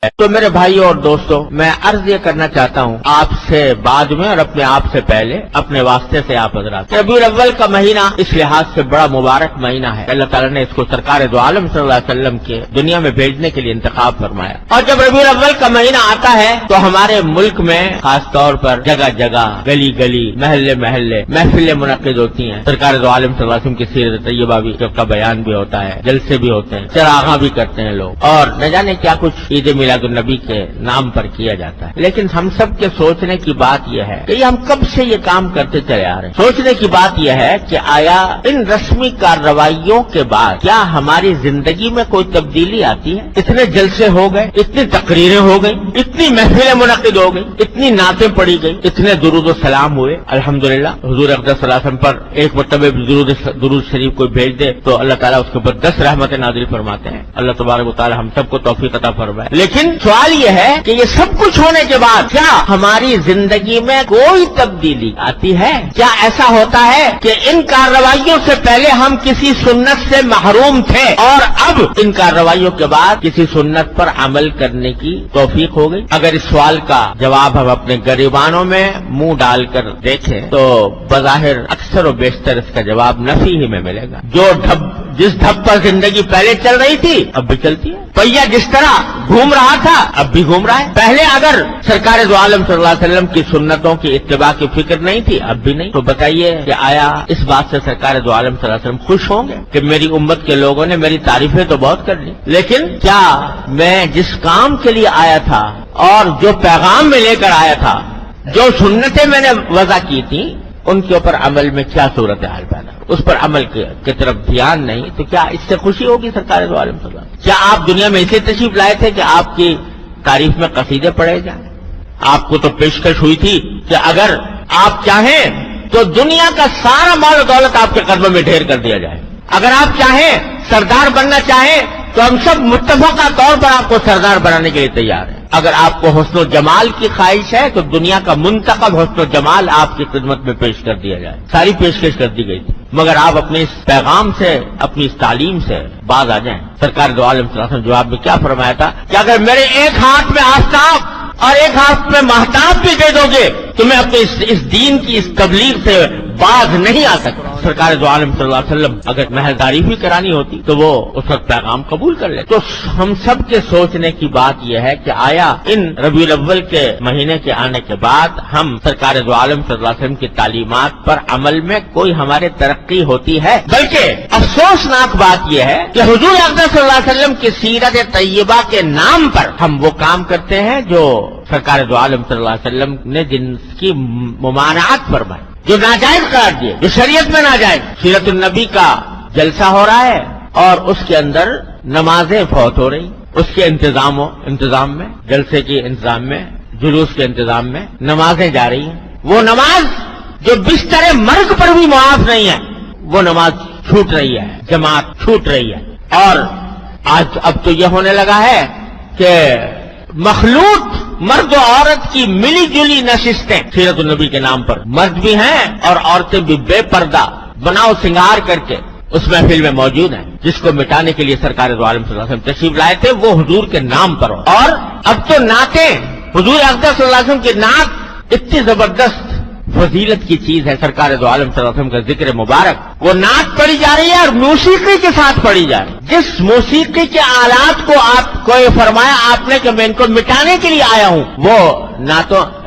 تو میرے بھائیوں اور دوستوں، میں عرض یہ کرنا چاہتا ہوں آپ سے بعد میں اور اپنے آپ سے پہلے اپنے واسطے سے آپ حضرات، ربیع الاول کا مہینہ اس لحاظ سے بڑا مبارک مہینہ ہے، اللہ تعالیٰ نے اس کو سرکار دو عالم صلی اللہ علیہ وسلم کے دنیا میں بھیجنے کے لیے انتخاب فرمایا۔ اور جب ربیع الاول کا مہینہ آتا ہے تو ہمارے ملک میں خاص طور پر جگہ جگہ، گلی گلی، محلے محلے محفلیں منعقد ہوتی ہیں، سرکار دو عالم صلی اللہ علیہ وسلم کی سیرت طیبہ بھی کا بیان بھی ہوتا ہے، جلسے بھی ہوتے ہیں، چراغاں بھی کرتے ہیں لوگ، اور نہ جانے کیا کچھ عید میلاد النبی کے نام پر کیا جاتا ہے۔ لیکن ہم سب کے سوچنے کی بات یہ ہے کہ ہم کب سے یہ کام کرتے چلے آ رہے ہیں۔ سوچنے کی بات یہ ہے کہ آیا ان رسمی کارروائیوں کے بعد کیا ہماری زندگی میں کوئی تبدیلی آتی ہے؟ اتنے جلسے ہو گئے، اتنی تقریریں ہو گئی، اتنی محفلیں منعقد ہو گئی، اتنی نعتیں پڑھی گئی، اتنے درود و سلام ہوئے، الحمدللہ حضور اقدس صلی اللہ علیہ وسلم پر ایک مرتبہ درود شریف کوئی بھیج دے تو اللہ تعالیٰ اس کے اوپر 10 رحمتیں نازل فرماتے ہیں۔ اللہ تبارک و تعالیٰ ہم سب کو توفیق عطا فرمائے۔ لیکن سوال یہ ہے کہ یہ سب کچھ ہونے کے بعد کیا ہماری زندگی میں کوئی تبدیلی آتی ہے؟ کیا ایسا ہوتا ہے کہ ان کارروائیوں سے پہلے ہم کسی سنت سے محروم تھے اور اب ان کارروائیوں کے بعد کسی سنت پر عمل کرنے کی توفیق ہو گئی؟ اگر اس سوال کا جواب ہم اپنے گریبانوں میں منہ ڈال کر دیکھیں تو بظاہر اکثر و بیشتر اس کا جواب نفی ہی میں ملے گا۔ جس ڈھب پر زندگی پہلے چل رہی تھی اب بھی چلتی ہے، پہیا جس طرح گھوم رہا تھا اب بھی گھوم رہا ہے۔ پہلے اگر سرکار دو عالم صلی اللہ علیہ وسلم کی سنتوں کی اتباع کی فکر نہیں تھی اب بھی نہیں، تو بتائیے کہ آیا اس بات سے سرکار دو عالم صلی اللہ علیہ وسلم خوش ہوں گے کہ میری امت کے لوگوں نے میری تعریفیں تو بہت کر لی، لیکن کیا میں جس کام کے لیے آیا تھا اور جو پیغام میں لے کر آیا تھا، جو سنتیں میں نے وضع کی تھی، ان کے اوپر عمل میں کیا صورتحال پیدا، اس پر عمل کی طرف دھیان نہیں، تو کیا اس سے خوشی ہوگی سرکار دو عالم صلی اللہ علیہ وسلم؟ کیا آپ دنیا میں اسے تشریف لائے تھے کہ آپ کی تعریف میں قصیدے پڑھے جائیں؟ آپ کو تو پیشکش ہوئی تھی کہ اگر آپ چاہیں تو دنیا کا سارا مال و دولت آپ کے قدموں میں ڈھیر کر دیا جائے، اگر آپ چاہیں سردار بننا چاہیں تو ہم سب متفقہ طور پر آپ کو سردار بنانے کے لیے تیار ہیں، اگر آپ کو حسن و جمال کی خواہش ہے تو دنیا کا منتخب حسن و جمال آپ کی خدمت میں پیش کر دیا جائے، ساری پیشکش کر دی گئی تھی، مگر آپ اپنے اس پیغام سے، اپنی اس تعلیم سے باز آ جائیں۔ سرکار دو عالم صلی اللہ علیہ وسلم جواب میں کیا فرمایا تھا کہ اگر میرے ایک ہاتھ میں آفتاب اور ایک ہاتھ میں مہتاب بھی دے دو گے تو میں اپنے اس دین کی اس تبلیغ سے باز نہیں آ سکتا۔ سرکار دو عالم صلی اللہ علیہ وسلم اگر محض تعریف بھی کرانی ہوتی تو وہ اس وقت پیغام قبول کر لے۔ تو ہم سب کے سوچنے کی بات یہ ہے کہ آیا ان ربیع الاول کے مہینے کے آنے کے بعد ہم سرکار دو عالم صلی اللہ علیہ وسلم کی تعلیمات پر عمل میں کوئی ہمارے ترقی ہوتی ہے؟ بلکہ افسوسناک بات یہ ہے کہ حضور اقدس صلی اللہ علیہ وسلم کی سیرت طیبہ کے نام پر ہم وہ کام کرتے ہیں جو سرکار دو عالم صلی اللہ علیہ وسلم نے جن کی ممانعت فرمائی، جو ناجائز قرار دیے، جو شریعت میں ناجائز۔ سیرت النبی کا جلسہ ہو رہا ہے اور اس کے اندر نمازیں فوت ہو رہی، اس کے انتظام میں، جلسے کے انتظام میں، جلوس کے انتظام میں نمازیں جا رہی ہیں، وہ نماز جو بستر مرگ پر بھی معاف نہیں ہے، وہ نماز چھوٹ رہی ہے، جماعت چھوٹ رہی ہے۔ اور آج اب تو یہ ہونے لگا ہے کہ مخلوط مرد و عورت کی ملی جلی نشستیں سیرت النبی کے نام پر، مرد بھی ہیں اور عورتیں بھی بے پردہ بناؤ سنگار کر کے اس محفل میں موجود ہیں، جس کو مٹانے کے لیے سرکار دو عالم صلی اللہ علیہ وسلم تشریف لائے تھے، وہ حضور کے نام پر ہو۔ اور اب تو نعتیں، حضور اقدس صلی اللہ علیہ وسلم کی نعت اتنی زبردست فضیلت کی چیز ہے، سرکار دو عالم صلی اللہ علیہ وسلم کا ذکر مبارک، وہ نعت پڑھی جا رہی ہے اور موسیقی کے ساتھ پڑھی جا رہی ہے۔ جس موسیقی کے آلات کو آپ کو یہ فرمایا آپ نے کہ میں ان کو مٹانے کے لیے آیا ہوں، وہ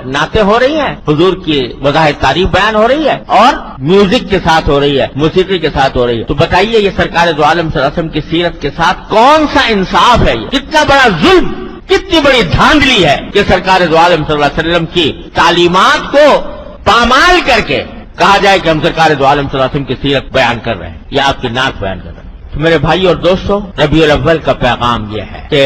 نعتیں ہو رہی ہیں، حضور کی وضاحت تعریف بیان ہو رہی ہے اور میوزک کے ساتھ ہو رہی ہے، موسیقی کے ساتھ ہو رہی ہے۔ تو بتائیے یہ سرکار دو عالم صلی اللہ علیہ وسلم کی سیرت کے ساتھ کون سا انصاف ہے؟ یہ کتنا بڑا ظلم، کتنی بڑی دھاندلی ہے کہ سرکار دو عالم صلی اللہ علیہ وسلم کی تعلیمات کو پامال کر کے کہا جائے کہ ہم سرکار دو عالم صلی اللہ علیہ وسلم کی سیرت بیان کر رہے ہیں یا آپ کی نعت بیان کر رہے ہیں۔ تو میرے بھائی اور دوستوں، ربیع الاول کا پیغام یہ ہے کہ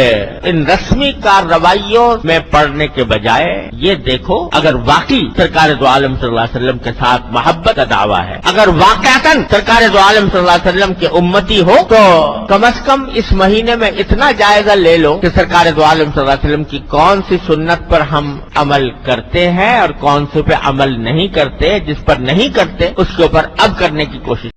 ان رسمی کارروائیوں میں پڑھنے کے بجائے یہ دیکھو اگر واقعی سرکار دو عالم صلی اللہ علیہ وسلم کے ساتھ محبت کا دعویٰ ہے، اگر واقعتاً سرکار دو عالم صلی اللہ علیہ وسلم کے امتی ہو تو کم از کم اس مہینے میں اتنا جائزہ لے لو کہ سرکار دو عالم صلی اللہ علیہ وسلم کی کون سی سنت پر ہم عمل کرتے ہیں اور کون سے پہ عمل نہیں کرتے، جس پر نہیں کرتے اس کے اوپر اب کرنے کی کوشش